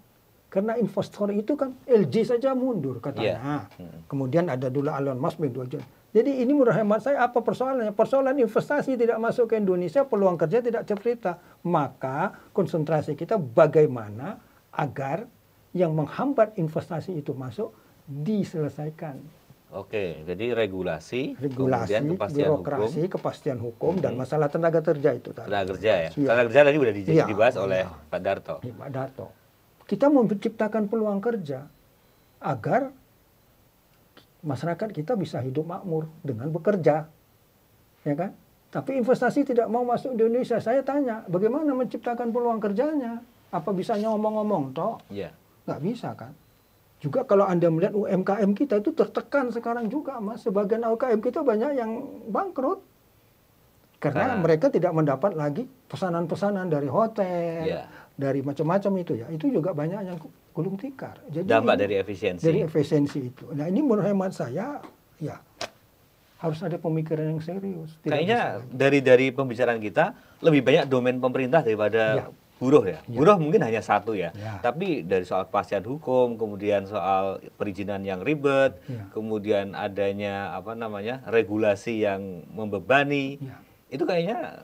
Karena investor itu kan LG saja mundur katanya. Kemudian ada dulu Elon Musk 2 juta. Jadi ini menurut hemat saya apa persoalannya? Persoalan investasi tidak masuk ke Indonesia, peluang kerja tidak tercipta. Maka konsentrasi kita bagaimana agar yang menghambat investasi itu masuk diselesaikan. Oke, jadi regulasi kemudian kepastian birokrasi, hukum. Kepastian hukum, dan masalah tenaga kerja itu tadi. Tenaga kerja ya? Tenaga kerja tadi sudah dibahas oleh Pak Darto. Pak Darto. Kita mau menciptakan peluang kerja agar masyarakat kita bisa hidup makmur dengan bekerja, ya kan? Tapi investasi tidak mau masuk di Indonesia. Saya tanya, bagaimana menciptakan peluang kerjanya? Apa bisa ngomong-ngomong toh? Nggak bisa kan? Juga kalau Anda melihat UMKM kita itu tertekan sekarang juga, Mas. Sebagian UMKM kita banyak yang bangkrut. Karena mereka tidak mendapat lagi pesanan-pesanan dari hotel, dari macam-macam itu ya. Itu juga banyak yang gulung tikar. Jadi dampak dari efisiensi. Dari efisiensi itu. Nah ini menurut hemat saya, ya harus ada pemikiran yang serius. Kayaknya dari pembicaraan kita, lebih banyak domain pemerintah daripada buruh ya. Buruh mungkin hanya satu ya. Tapi dari soal kepastian hukum, kemudian soal perizinan yang ribet, kemudian adanya regulasi yang membebani. Itu kayaknya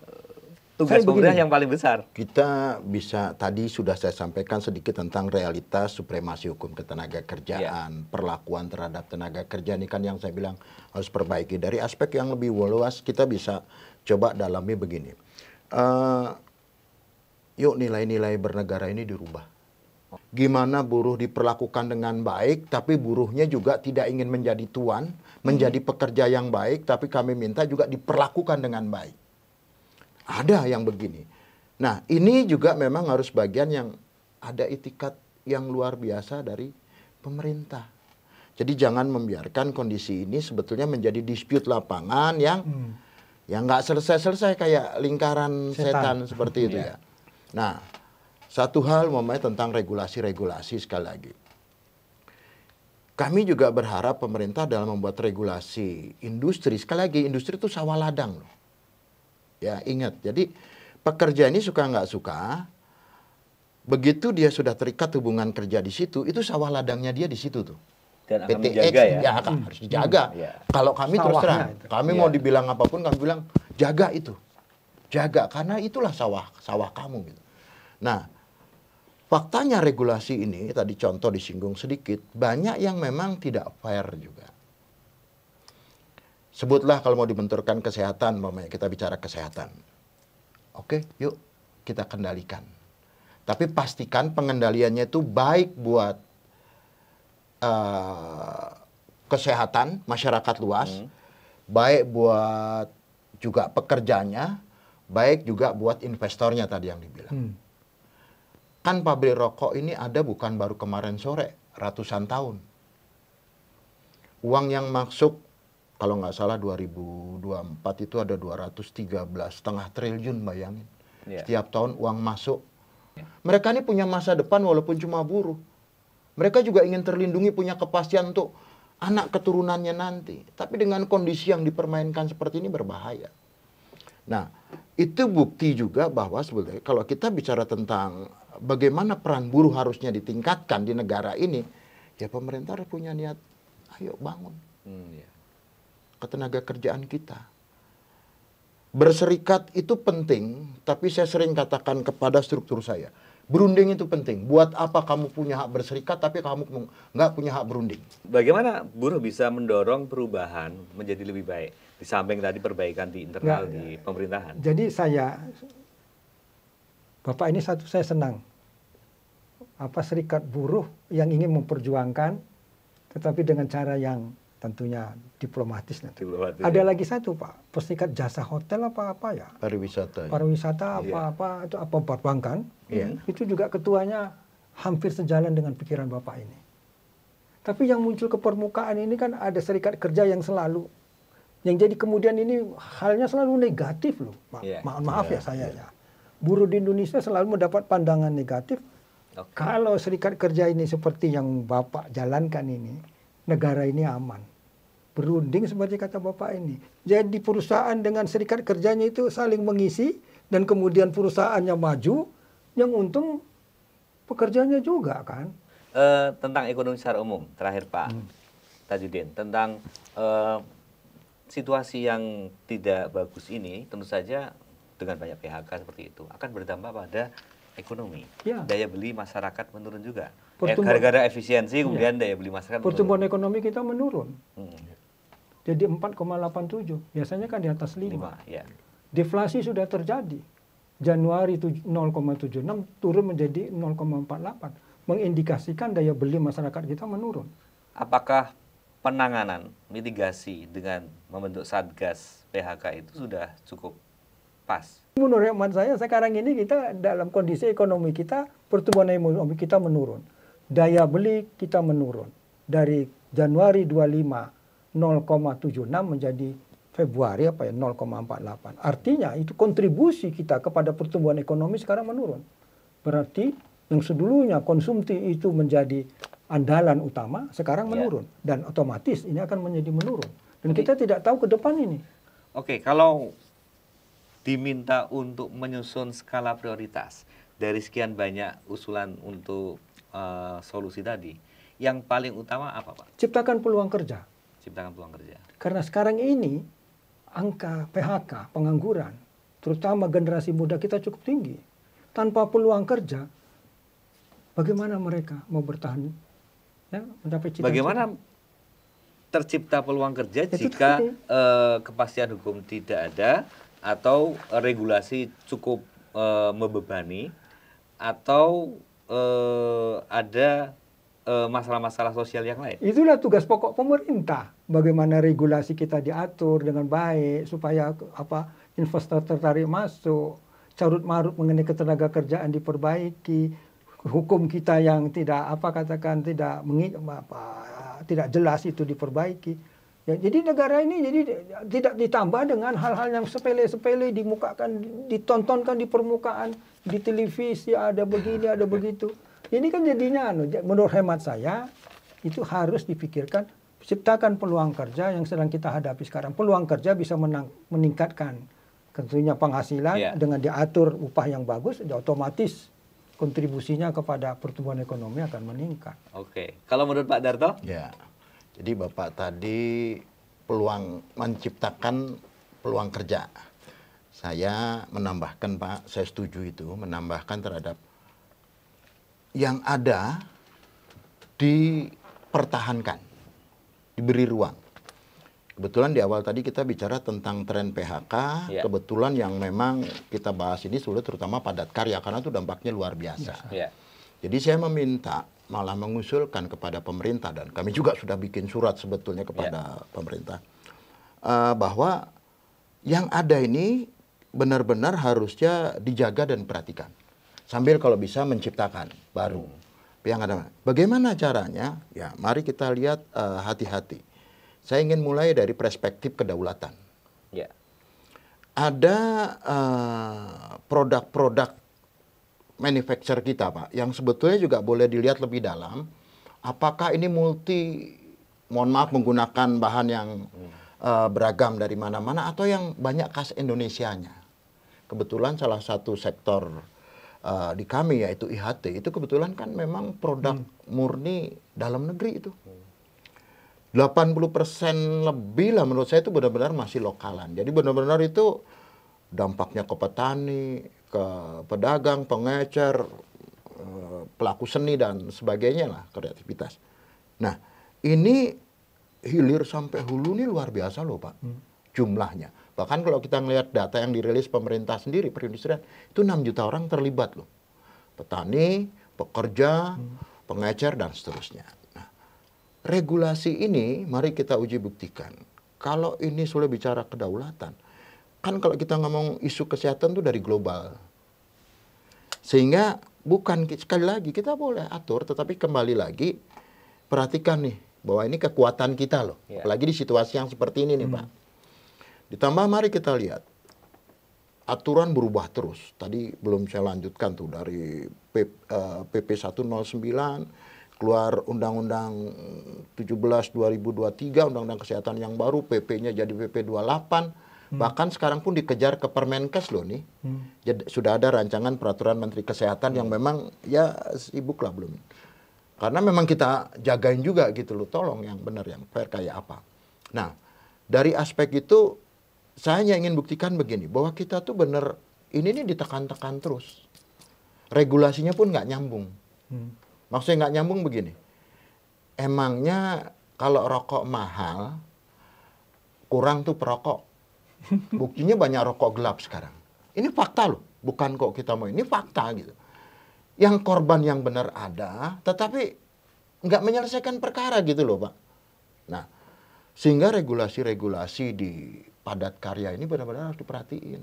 tugas pemerintah yang paling besar. Kita bisa, tadi sudah saya sampaikan sedikit tentang realitas supremasi hukum ketenaga kerjaan, perlakuan terhadap tenaga kerja ini kan yang saya bilang harus perbaiki. Dari aspek yang lebih luas kita bisa coba dalami begini. Yuk nilai-nilai bernegara ini dirubah. Gimana buruh diperlakukan dengan baik, tapi buruhnya juga tidak ingin menjadi tuan, menjadi pekerja yang baik, tapi kami minta juga diperlakukan dengan baik. Ada yang begini. Nah, ini juga memang harus bagian yang ada itikat yang luar biasa dari pemerintah. Jadi jangan membiarkan kondisi ini sebetulnya menjadi dispute lapangan yang nggak selesai-selesai kayak lingkaran setan seperti itu ya. Nah, satu hal tentang regulasi-regulasi sekali lagi. Kami juga berharap pemerintah dalam membuat regulasi industri, sekali lagi industri itu sawah ladang loh. Ya ingat, jadi pekerja ini suka nggak suka, begitu dia sudah terikat hubungan kerja di situ, itu sawah ladangnya dia di situ tuh. Dan akan menjaga ya? Harus dijaga. Kalau kami terus terang, kami mau dibilang apapun, kami bilang jaga itu. Jaga, karena itulah sawah kamu gitu. Nah, faktanya regulasi ini, tadi contoh disinggung sedikit, banyak yang memang tidak fair juga. Sebutlah kalau mau dibenturkan kesehatan, kita bicara kesehatan. Oke, yuk kita kendalikan. Tapi pastikan pengendaliannya itu baik buat kesehatan masyarakat luas, baik buat juga pekerjanya, baik juga buat investornya tadi yang dibilang. Kan pabrik rokok ini ada bukan baru kemarin sore, ratusan tahun. Uang yang masuk, kalau nggak salah 2024 itu ada 213,5 triliun, bayangin. Setiap tahun uang masuk. Mereka ini punya masa depan walaupun cuma buruh. Mereka juga ingin terlindungi, punya kepastian untuk anak keturunannya nanti. Tapi dengan kondisi yang dipermainkan seperti ini berbahaya. Nah, itu bukti juga bahwa sebetulnya kalau kita bicara tentang bagaimana peran buruh harusnya ditingkatkan di negara ini, ya pemerintah harus punya niat, ayo bangun ketenaga kerjaan kita. Berserikat itu penting, tapi saya sering katakan kepada struktur saya, berunding itu penting. Buat apa kamu punya hak berserikat, tapi kamu nggak punya hak berunding? Bagaimana buruh bisa mendorong perubahan menjadi lebih baik? Di samping tadi perbaikan di internal di pemerintahan. Jadi Bapak ini saya senang. Serikat buruh yang ingin memperjuangkan, tetapi dengan cara yang tentunya diplomatis nanti. Ada lagi satu Pak, Serikat jasa hotel apa ya? Pariwisata. Pariwisata itu apa perbankan? Itu juga ketuanya hampir sejalan dengan pikiran Bapak ini. Tapi yang muncul ke permukaan ini kan ada serikat kerja yang selalu Yang jadi kemudian ini halnya selalu negatif loh. Maaf ya saya ya. Buruh di Indonesia selalu mendapat pandangan negatif. Kalau serikat kerja ini seperti yang Bapak jalankan ini, negara ini aman. Berunding seperti kata Bapak ini. Jadi perusahaan dengan serikat kerjanya itu saling mengisi dan kemudian perusahaannya maju, yang untung pekerjanya juga kan. Tentang ekonomi secara umum, terakhir Pak Tajudin, tentang situasi yang tidak bagus ini, tentu saja dengan banyak PHK seperti itu akan berdampak pada ekonomi. Daya beli masyarakat menurun juga. Gara-gara efisiensi kemudian daya beli masyarakat pertumbuhan ekonomi kita menurun. Jadi 4,87. Biasanya kan di atas 5. Deflasi sudah terjadi. Januari 0,76 turun menjadi 0,48. Mengindikasikan daya beli masyarakat kita menurun. Apakah penanganan mitigasi dengan membentuk satgas PHK itu sudah cukup pas? Menurut hemat saya sekarang ini kita dalam kondisi ekonomi kita, pertumbuhan ekonomi kita menurun. Daya beli kita menurun. Dari Januari 25 0,76 menjadi Februari 0,48. Artinya itu kontribusi kita kepada pertumbuhan ekonomi sekarang menurun. Berarti yang sedulunya konsumsi itu menjadi andalan utama, sekarang menurun. Dan otomatis ini akan menjadi menurun. Dan kita tidak tahu ke depan ini. Kalau diminta untuk menyusun skala prioritas dari sekian banyak usulan untuk solusi tadi, yang paling utama apa, Pak? Ciptakan peluang kerja. Ciptakan peluang kerja. Karena sekarang ini angka PHK, pengangguran, terutama generasi muda kita cukup tinggi. Tanpa peluang kerja, bagaimana mereka mau bertahan? Ya, mencapai cita-cita. Bagaimana tercipta peluang kerja jika kepastian hukum tidak ada, atau regulasi cukup membebani, atau ada masalah-masalah sosial yang lain? Itulah tugas pokok pemerintah. Bagaimana regulasi kita diatur dengan baik supaya investor tertarik masuk, carut marut mengenai ketenaga kerjaan diperbaiki, hukum kita yang tidak tidak jelas itu diperbaiki. Ya, jadi negara ini tidak ditambah dengan hal-hal yang sepele-sepele dimukakan, ditontonkan di permukaan, di televisi ada begini, ada begitu. Ini kan jadinya menurut hemat saya itu harus dipikirkan, ciptakan peluang kerja yang sedang kita hadapi sekarang. Peluang kerja bisa meningkatkan tentunya penghasilan dengan diatur upah yang bagus, otomatis kontribusinya kepada pertumbuhan ekonomi akan meningkat. Kalau menurut Pak Darto? Ya, jadi Bapak tadi peluang menciptakan peluang kerja. Saya menambahkan Pak, saya setuju itu, menambahkan terhadap yang ada dipertahankan, diberi ruang. Kebetulan di awal tadi kita bicara tentang tren PHK, kebetulan yang memang kita bahas ini sulit terutama padat karya, karena itu dampaknya luar biasa. Jadi saya meminta, malah mengusulkan kepada pemerintah, dan kami juga sudah bikin surat sebetulnya kepada pemerintah, bahwa yang ada ini benar-benar harusnya dijaga dan perhatikan. Sambil kalau bisa menciptakan baru. Yang ada. Bagaimana caranya? Ya, mari kita lihat hati-hati. Saya ingin mulai dari perspektif kedaulatan. Ada produk-produk manufacturer kita, Pak, yang sebetulnya juga boleh dilihat lebih dalam. Apakah ini mohon maaf, menggunakan bahan yang beragam dari mana-mana, atau yang banyak khas Indonesianya. Kebetulan salah satu sektor di kami yaitu IHT itu kebetulan kan memang produk murni dalam negeri itu. 80% lebih lah menurut saya itu benar-benar masih lokalan. Jadi benar-benar itu dampaknya ke petani, ke pedagang, pengecer, pelaku seni dan sebagainya lah, kreativitas. Nah, ini hilir sampai hulu ini luar biasa loh Pak, jumlahnya. Bahkan kalau kita melihat data yang dirilis pemerintah sendiri, perindustrian, itu 6 juta orang terlibat loh. Petani, pekerja, pengecer, dan seterusnya. Nah, regulasi ini mari kita uji buktikan. Kalau ini sudah bicara kedaulatan, kan kalau kita ngomong isu kesehatan itu dari global. Sehingga bukan, sekali lagi kita boleh atur, tetapi kembali lagi perhatikan nih, bahwa ini kekuatan kita loh. Apalagi di situasi yang seperti ini nih Pak. Ditambah mari kita lihat, aturan berubah terus. Tadi belum saya lanjutkan tuh dari PP 109, keluar Undang-Undang 17 2023, Undang-Undang Kesehatan yang baru, PP-nya jadi PP 28. Bahkan sekarang pun dikejar ke Permenkes loh nih. Jadi, sudah ada rancangan peraturan Menteri Kesehatan yang memang ya sibuk lah belum. Karena memang kita jagain juga gitu loh, tolong yang benar, yang fair kayak apa. Nah, dari aspek itu saya hanya ingin buktikan begini, bahwa kita tuh bener, ini nih ditekan-tekan terus. Regulasinya pun nggak nyambung. Maksudnya nggak nyambung begini, emangnya kalau rokok mahal, kurang tuh perokok. Buktinya banyak rokok gelap sekarang. Ini fakta loh, bukan kok kita mau, ini fakta gitu. Yang korban yang benar ada, tetapi nggak menyelesaikan perkara gitu loh Pak. Nah, sehingga regulasi-regulasi di padat karya ini benar-benar harus diperhatiin.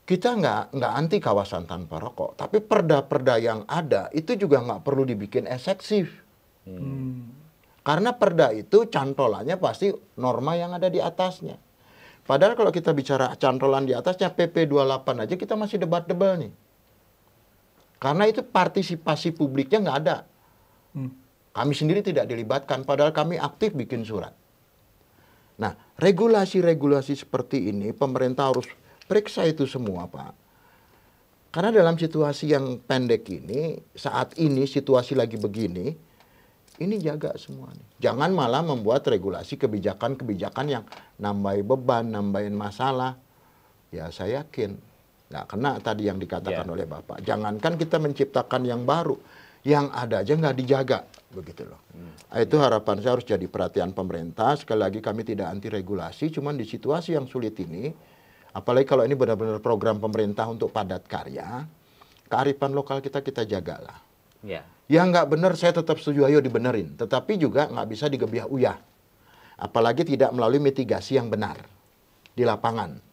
Kita nggak anti kawasan tanpa rokok, tapi perda-perda yang ada itu juga nggak perlu dibikin eksekutif. Karena perda itu cantolannya pasti norma yang ada di atasnya. Padahal kalau kita bicara cantolan di atasnya, PP 28 aja kita masih debat-debat nih. Karena itu partisipasi publiknya nggak ada. Kami sendiri tidak dilibatkan, padahal kami aktif bikin surat. Nah, regulasi-regulasi seperti ini, pemerintah harus periksa itu semua, Pak. Karena dalam situasi yang pendek ini, saat ini situasi lagi begini, ini jaga semua nih. Jangan malah membuat regulasi kebijakan-kebijakan yang nambahin beban, nambahin masalah. Ya, saya yakin nggak kena tadi yang dikatakan oleh Bapak. Jangankan kita menciptakan yang baru, yang ada aja nggak dijaga, begitu loh. Itu harapan saya harus jadi perhatian pemerintah. Sekali lagi kami tidak anti regulasi, cuman di situasi yang sulit ini, apalagi kalau ini benar-benar program pemerintah untuk padat karya, kearifan lokal kita jagalah. Yang nggak benar saya tetap setuju, ayo dibenerin. Tetapi juga nggak bisa digebiah uyah. Apalagi tidak melalui mitigasi yang benar di lapangan.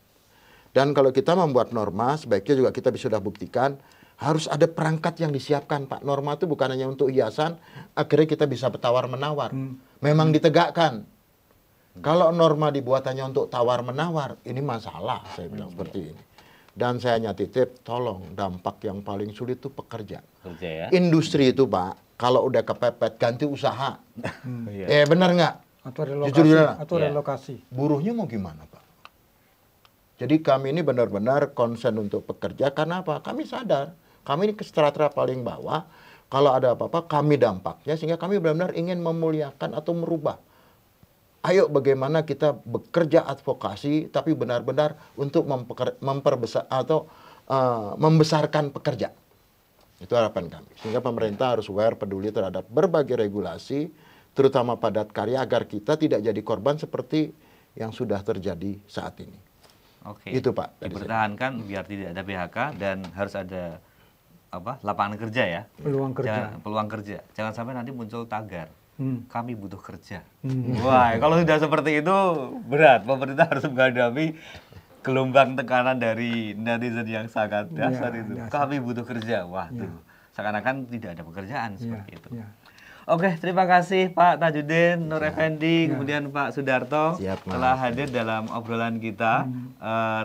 Dan kalau kita membuat norma, sebaiknya juga kita sudah buktikan, harus ada perangkat yang disiapkan, Pak. Norma itu bukan hanya untuk hiasan, akhirnya kita bisa bertawar-menawar. Memang ditegakkan. Kalau norma dibuat hanya untuk tawar-menawar, ini masalah, saya bilang seperti ini. Dan saya hanya titip, tolong, dampak yang paling sulit itu pekerja. Industri itu, Pak, kalau udah kepepet, ganti usaha. Benar nggak? Atau relokasi. Buruhnya mau gimana, Pak? Jadi kami ini benar-benar concern untuk pekerja, karena apa? Kami sadar, kami ini ke strata paling bawah, kalau ada apa-apa, kami dampaknya, sehingga kami benar-benar ingin memuliakan atau merubah. Ayo bagaimana kita bekerja advokasi, tapi benar-benar untuk memperbesar atau membesarkan pekerja. Itu harapan kami. Sehingga pemerintah harus aware, peduli terhadap berbagai regulasi, terutama padat karya, agar kita tidak jadi korban seperti yang sudah terjadi saat ini. Itu Pak. Dipertahankan biar tidak ada PHK dan harus ada lapangan kerja ya. Peluang kerja. Jangan sampai nanti muncul tagar. Kami butuh kerja. Wah, kalau sudah seperti itu berat. Pemerintah harus menghadapi gelombang tekanan dari netizen yang sangat dasar itu. Kami butuh kerja. Wah, tuh seakan-akan tidak ada pekerjaan seperti itu. Oke, terima kasih Pak Tajudin, Nur Effendi, kemudian Pak Sudarto telah hadir dalam obrolan kita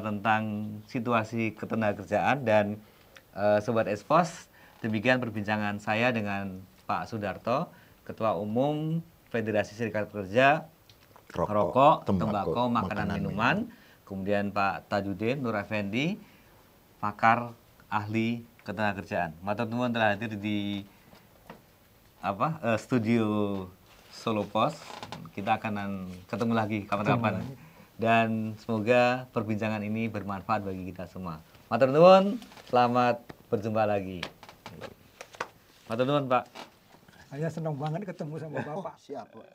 tentang situasi ketenagakerjaan dan Sobat Expos. Demikian perbincangan saya dengan Pak Sudarto, Ketua Umum Federasi Serikat Pekerja Rokok, Tembakau, Makanan, Minuman. Kemudian Pak Tajudin, Nur Effendi, pakar ahli ketenagakerjaan. Matur nuwun telah hadir di studio Solo Pos. Kita akan ketemu lagi kapan-kapan. Dan semoga perbincangan ini bermanfaat bagi kita semua. Matur nuwun, selamat berjumpa lagi. Matur nuwun, Pak. Saya senang banget ketemu sama Bapak. Siap, Pak.